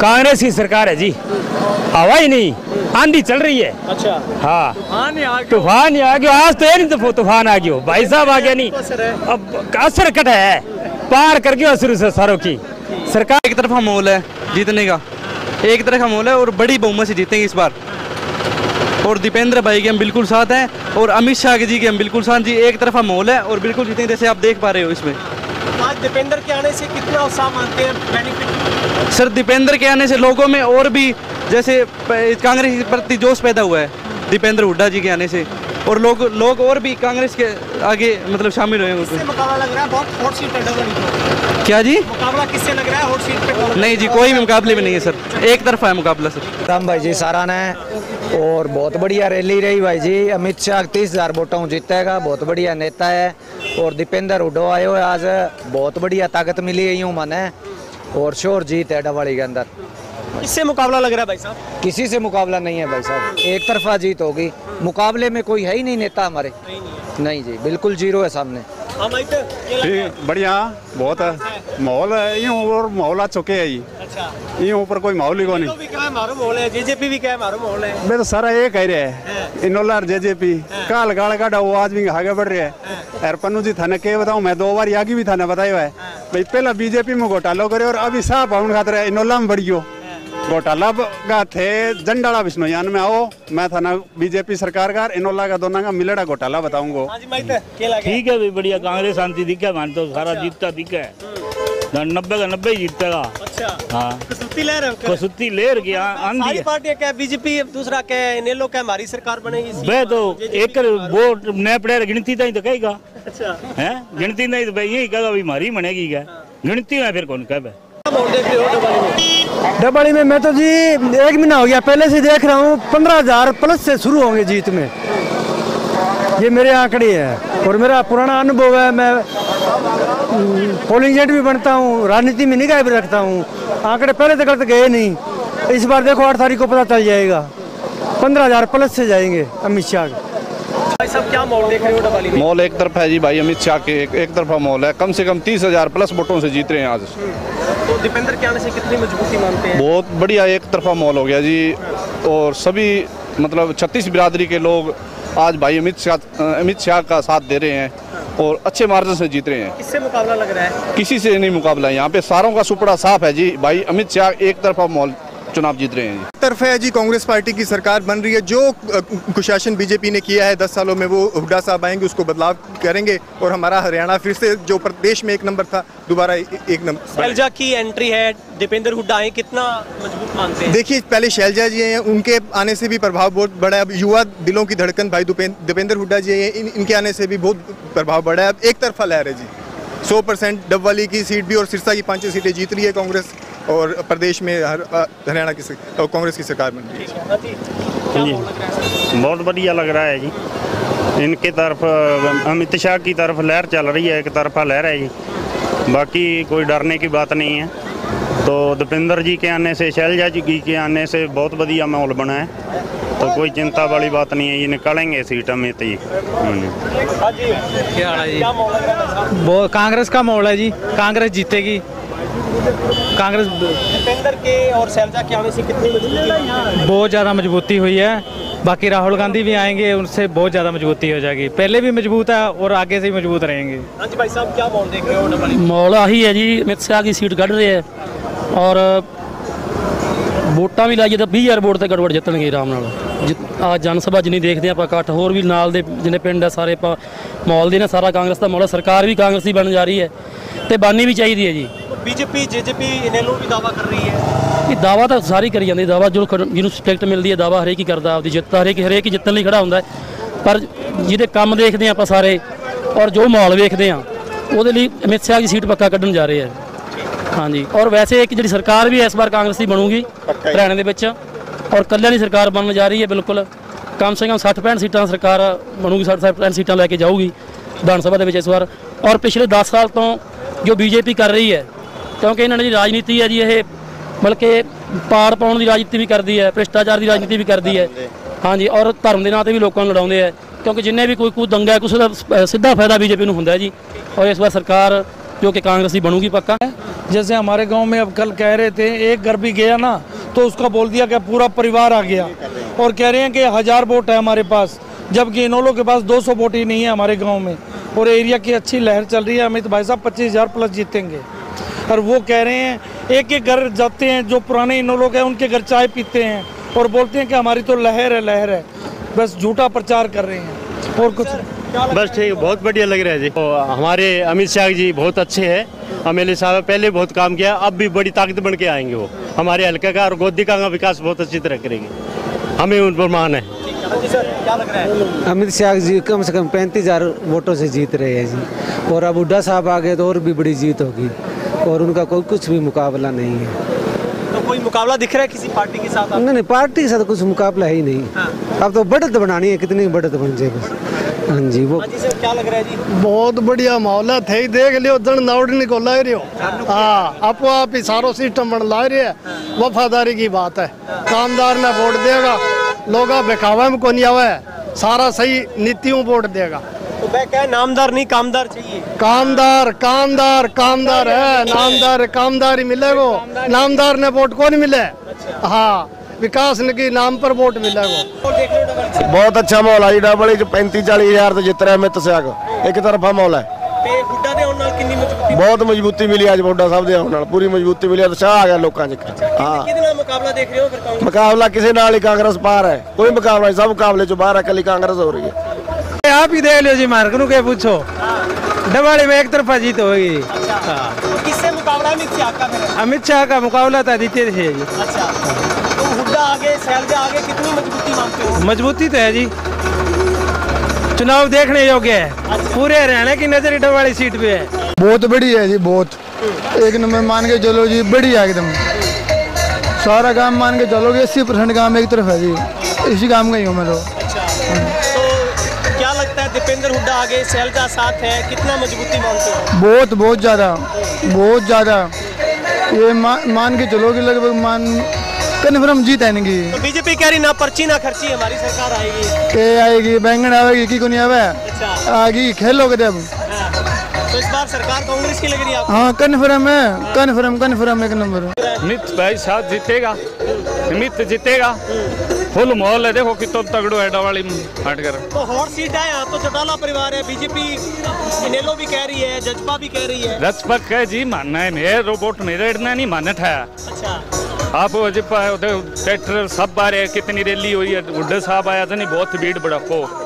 कांग्रेस की सरकार है जी, हवा ही नहीं, आंधी चल रही है। अच्छा हाँ, तूफान आ गया आज तो, ये नहीं तो तूफान आ गया भाई साहब, आ गया नहीं, अब असर कट है, पार कर गया शुरू से सारों की सरकार। एक तरफा माहौल है जीतने का, एक तरह का माहौल है और बड़ी बहुमत से जीतेंगे इस बार। और दीपेंद्र भाई के हम बिल्कुल साथ हैं और अमित शाह जी के हम बिल्कुल साथ जी। एक तरफा माहौल है और बिल्कुल जीतेंगे, जैसे आप देख पा रहे हो इसमें। आज दीपेंद्र के आने से कितना उत्साह मानते हैं, बेनिफिट? सर दीपेंद्र के आने से लोगों में और भी जैसे कांग्रेस के प्रति जोश पैदा हुआ है दीपेंद्र हुड्डा जी के आने से, और लोग और भी कांग्रेस के आगे मतलब शामिल हुए हैं। किससे मुकाबला लग रहा है? बहुत हॉट सीट है। क्या जी? मुकाबला किससे लग रहा है हॉट सीट पे? नहीं जी, कोई भी मुकाबले में नहीं है सर, एक तरफा है मुकाबला सर। राम भाई जी सारा ने, और बहुत बढ़िया रैली रही भाई जी। अमित शाह 30,000 वोटों जीतेगा, बहुत बढ़िया नेता है। और दीपेंद्र हुड्डा आए हुए आज, बहुत बढ़िया ताकत मिली है यूँ माने, और श्योर जीत है डवाड़ी के अंदर। किससे मुकाबला लग रहा है भाई साहब? किसी से मुकाबला नहीं है भाई साहब, एक तरफा जीत होगी। मुकाबले में कोई है ही नहीं नेता हमारे, नहीं जी, बिल्कुल जीरो है सामने। बढ़िया बहुत है माहौल है यूँ, और माहौल आ चुके है अच्छा, यूँ ऊपर कोई माहौल ही को नहीं। भी क्या मारो माहौल है, जेजेपी भी क्या मारो माहौल है। मैं तो सारा ये कह रहे हैं इनोला और जेजेपी काल गाड़ काटा वो आज भी आगे बढ़ रहे हैं। यार पन्नू जी थाने के बताऊँ, मैं 2 बार आगे भी थाने बताया है भाई, पहला बीजेपी में घोटाला करे और अभी साफ पाउंड खाते रहे इनोला में बढ़ियो घोटाला का थे। जंडाला विष्णुयान में आओ, मैं थाना बीजेपी सरकार का इनोला का दोनों का मिलेड़ा घोटाला बताऊंगा। ठीक है भाई, बढ़िया कांग्रेस शांति दिखे, मान तो सारा जीतता दिखे, 90 का 90 ही जीतेगा। अच्छा हाँ, कसुत्ती लहर है, कसुत्ती लहर की आंधी सारी है। पार्टियां क्या, बीजेपी दूसरा क्या, इनेलो क्या, हमारी सरकार बनेगी। वे तो एक वोट नए पड़े गिनती तो कहेगा, अच्छा है गिनती नहीं तो भाई यही कहेगा भाई हमारी बनेगी क्या, गिनती में फिर कौन कहे। डबड़ी में मैं तो जी 1 महीना हो गया पहले से देख रहा हूँ, 15,000 प्लस से शुरू होंगे जीत में, ये मेरे आंकड़े हैं। और मेरा पुराना अनुभव है, मैं पोलिंग एजेंट भी बनता हूँ, राजनीति में निगाह भी रखता हूँ, आंकड़े पहले तक तो गए नहीं, इस बार देखो 8 तारीख को पता चल जाएगा, 15,000 प्लस से जाएंगे अमित शाह के। भाई साहब क्या माहौल देख रहे हो डबली में? माहौल एक तरफा है जी भाई, अमित शाह के एक तरफा माहौल है, कम से कम 30,000 प्लस वोटों से जीत रहे हैं आज। तो दीपेंद्र के आने से कितनी मजबूती मानते हैं? बहुत बढ़िया एक तरफा माहौल हो गया जी, और सभी मतलब 36 बिरादरी के लोग आज भाई अमित शाह का साथ दे रहे हैं और अच्छे मार्जिन से जीत रहे हैं। किससे मुकाबला लग रहा है? किसी से नहीं मुकाबला है यहाँ पे, सारों का सुपड़ा साफ है जी भाई, अमित शाह एक तरफा माहौल चुनाव जीत रहे हैं। एक तरफ है जी, कांग्रेस पार्टी की सरकार बन रही है, जो कुशासन बीजेपी ने किया है 10 सालों में, वो हुड्डा साहब आएंगे उसको बदलाव करेंगे और हमारा हरियाणा फिर से जो प्रदेश में 1 नंबर था दोबारा 1 नंबर। शैलजा की एंट्री है, दीपेंद्र हुड्डा आए, कितना मजबूत मानते हैं? देखिए पहले शैलजा जी हैं, उनके आने से भी प्रभाव बहुत बड़ा है। अब युवा दिलों की धड़कन भाई दीपेंद्र हुड्डा जी हैं, इनके आने से भी बहुत प्रभाव बढ़ा है। अब एक तरफा लहर है जी, 100% डबवाली की सीट भी और सिरसा की 5 सीटें जीत रही है कांग्रेस, और प्रदेश में हरियाणा की कांग्रेस की सरकार बन रही है। बहुत बढ़िया लग रहा है जी, इनके तरफ अमित शाह की तरफ लहर चल रही है, एक तरफा लहर है जी, बाकी कोई डरने की बात नहीं है। तो दीपेंद्र जी के आने से, शैलजा जी के आने से बहुत बढ़िया माहौल बना है, तो कोई चिंता वाली बात नहीं है, ये निकालेंगे सीट अमित जी। क्या है जी? वो कांग्रेस का माहौल है जी, कांग्रेस जीतेगी। कांग्रेस दीपेंद्र के और शैलजा के आने से कितनी मजबूती? बहुत ज़्यादा मजबूती हुई है, बाकी राहुल गांधी भी आएंगे, उनसे बहुत ज़्यादा मजबूती हो जाएगी, पहले भी मजबूत है और आगे से भी मजबूत रहेंगे। हाँ जी भाई साहब क्या माहौल देख रहे हो डबली? माहौल आही है जी, अमित शाह की सीट कढ़ रही है और वोटा भी लाइए तो 20,000 वोट से गड़बड़ जितणगे आराम नाल। आ जन सभा जिन्नी देखते हैं इकट्ठ, होर भी नाल दे जिन्ने पिंड है सारे माहौल दे ने, सारा कांग्रेस का माहौल है, सरकार भी कांग्रेस की बन जा रही है तो बननी भी चाहिए है जी। बीजेपी जेजेपी इनेलो भी दावा कर रही है, ये दावा तो सारी करी जाती, दावा जो जिन्होंने टिकट मिलती है दावा हरेक ही करता, आपकी जित हरेक ही जितने लिए खड़ा होंगे, पर जिहदे काम देखते हैं आप सारे और जो माहौल वेखते हैं वो अमित शाह की सीट पक्का कढ़न जा रहे हैं। हाँ जी, और वैसे एक जी सरकार भी इस बार कांग्रेस की बनूगी हरियाणे के, और कल्याण की सरकार बनने जा रही है, बिल्कुल कम से कम 60-65 सीटां सरकार बनूगी, 60-65 सीटां लैके जाऊगी विधान सभा के इस बार। और पिछले 10 साल तो जो बीजेपी कर रही है, क्योंकि इन्होंने जी राजनीति है जी, ये बल्कि पाड़ पाउण की राजनीति भी करती है, भ्रष्टाचार की राजनीति भी करती है। हाँ जी, और धर्म के नाँ भी लोगों लड़ाते हैं, क्योंकि जिन्हें भी कोई दंगा है उसका सीधा फायदा बीजेपी को होंगे जी। और इस बार सरकार क्योंकि कांग्रेस ही बनूगी पक्का। जैसे हमारे गांव में अब कल कह रहे थे एक घर भी गया ना तो उसका बोल दिया कि पूरा परिवार आ गया, और कह रहे हैं कि 1000 वोट है हमारे पास, जबकि इनेलो के पास 200 वोट ही नहीं है हमारे गांव में। और एरिया की अच्छी लहर चल रही है, अमित भाई साहब 25,000 प्लस जीतेंगे। और वो कह रहे हैं एक एक घर जाते हैं, जो पुराने इनेलो के हैं उनके घर चाय पीते हैं और बोलते हैं कि हमारी तो लहर है। बस झूठा प्रचार कर रहे हैं और कुछ बस ठीक, बहुत बढ़िया लग रहा है जी। तो हमारे अमित शाह जी बहुत अच्छे हैं। एमएलए साहब पहले बहुत काम किया, अब भी बड़ी ताकत बन के आएंगे वो हमारे हल्के का, और गोदी का विकास बहुत अच्छी तरह करेंगे, हमें उन पर मान है। क्या लग रहा है? अमित शाह जी कम से कम 35,000 वोटों से जीत रहे हैं जी, और अब हुड्डा साहब आ गए तो और भी बड़ी जीत होगी, और उनका कोई कुछ भी मुकाबला नहीं है। तो कोई मुकाबला दिख रहा है किसी पार्टी के साथ? नहीं, पार्टी के साथ कुछ मुकाबला है ही नहीं। अब तो बढ़त बनानी है, कितनी बढ़त बन जाए बस। हाँ जी, वो क्या लग रहा है जी? बहुत बढ़िया माहौल है, थे देख लियो जन नाउड निको ला रहे हो। हाँ, आपो आप ही सारो सिस्टम बन ला रहे है, वफादारी की बात है। कामदार ने वोट देगा, लोग बेखावा में कौन आवे, सारा सही नीतियों वोट देगा। तो मैं क्या नामदार नहीं कामदार चाहिए? कामदार कामदार कामदार है, नामदार कामदार ही मिलेगो, नामदार ने वोट को नहीं मिले। हाँ, विकास के नाम पर वोट मिलेगा। बहुत अच्छा माहौल है, डबल 35-40 हज़ार तो जित रहा है अमित शाह, एक तरफा माहौल है। बहुत मजबूती मिली आज बुड्ढा साहब दे आउण नाल, पूरी मजबूती मिली, उत्साह आ गया लोगों च। हाँ, मुकाबला देख रहे हो फिर? मुकाबला किसी नाल ही कांग्रेस पार है, कोई मुकाबला नहीं, सब मुकाबले चो बाहर है, कल कांग्रेस हो रही है। आप ही देख लो जी, मार्क नु के पूछो, डबाड़ी में एक तरफा जीत होगी। तो किससे मुकाबला है? अमित शाह का फिर? अमित शाह का मुकाबला था आदित्य से जी। अच्छा, तो हुड्डा आगे, शैलजा आगे, कितनी मजबूती मानते हो? मजबूती तो है जी, चुनाव देखने योग्य है, पूरे हरियाणा की नजर इटा वाली सीट पे है। बहुत बढ़िया है जी, बहुत एक नंबर मान के चलो जी, बढ़िया एकदम। सारा काम मान के चलोगे, 80% काम एक तरफ है जी, इसी काम का ही हूँ मैं तो। तो क्या लगता है दीपेंद्र हुड्डा आगे, शैलजा साथ है, कितना मजबूती मानते हो? बहुत ज़्यादा ये मान के चलोगे, लगभग कन्फर्म जीत आएंगी। तो बीजेपी कह रही ना पर्ची ना खर्ची, हमारी सरकार आएगी। के आएगी, बैंगन आएगी की को नहीं आवे। अच्छा। आएगी, खेलोगे जब। तो इस बार सरकार कांग्रेस की लग रही है आपको? हाँ, कन्फर्म है, कन्फर्म एक नंबर। अमित भाई साहब जीतेगा, अमित जीतेगा, फुल माहौल है, देखो कितना तगड़ो है डवाली में हटकर। तो हॉट सीट है यहाँ तो, चौटाला परिवार है, बीजेपी इनेलो भी कह रही है, जजपा भी कह रही है। जजपा कह जी मानना है, मेरे रोबोट मेरे इतना नहीं मानना था। अच्छा, आप ट्रैक्टर सब बारे कितनी रैली हुई है, हुड्डा साहब आया था नहीं, बहुत भीड़ भड़को।